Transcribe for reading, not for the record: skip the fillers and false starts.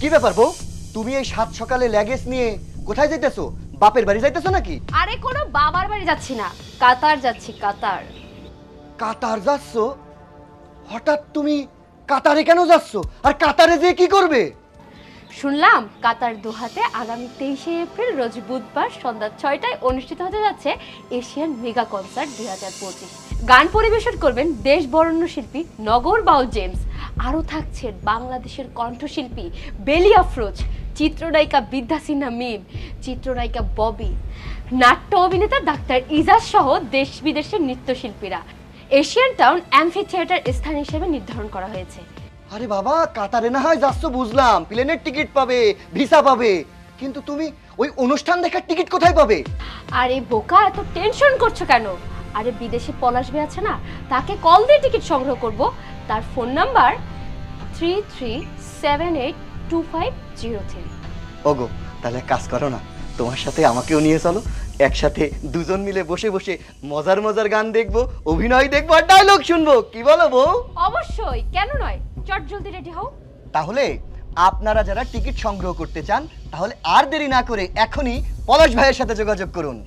কি ব্যাপার বউ, তুমি এই সাত সকালে লাগেজ নিয়ে কোথায় যাইতেছো? বাপের বাড়ি যাইতেছো নাকি? আরে কোনো বাবার বাড়ি যাচ্ছি না, কাতার যাচ্ছি, কাতার। কাতার যাচ্ছ? হঠাৎ তুমি কাতারে কেন যাচ্ছ? আর কাতারে যেয়ে কি করবে? শুনলাম কাতার দোহাতে আগামী 23শে এপ্রিল রোজ বুধবার সন্ধ্যা 6টায় অনুষ্ঠিত হতে যাচ্ছে এশিয়ান মেগা কনসার্ট 2025। গান পরিবেশন করবেন দেশ বরেণ্য শিল্পী নগর বাউল জেমস। আরও থাকছেন বাংলাদেশের কণ্ঠশিল্পী বেলি আফরোজ, চিত্রনায়িকা বিদ্যা সিনহা মিম, চিত্রনায়িকা ববি, নাট্য অভিনেতা ডাক্তার ইজাজ সহ দেশ বিদেশের নৃত্যশিল্পীরা। এশিয়ান টাউন অ্যাম্ফি থিয়েটার স্থান হিসেবে নির্ধারণ করা হয়েছে। আরে বাবা, কাতারে না হয় যাচ্ছ বুঝলাম, প্লেনের টিকিট পাবে, ভিসা পাবে, কিন্তু তুমি ওই অনুষ্ঠান দেখার টিকিট কোথায় পাবে? আরে বোকা, এত টেনশন করছো কেন? আরে বিদেশি পলাশ ভাই আছে না, তাকে কল দিয়ে টিকিট সংগ্রহ করব। তার ফোন নাম্বার 33782503। ওগো, তাহলে কাজ করো না, তোমার সাথে আমাকেও নিয়ে চলো। একসাথে দুজন মিলে বসে বসে মজার মজার গান দেখবো, অভিনয় দেখবো আর ডায়লগ শুনবো। কি বলো বউ? অবশ্যই, কেন নয়, চট জলদি রেডি হও। তাহলে আপনারা যারা টিকিট সংগ্রহ করতে চান, তাহলে আর দেরি না করে এখনই পলাশ ভাইয়ের সাথে যোগাযোগ করুন।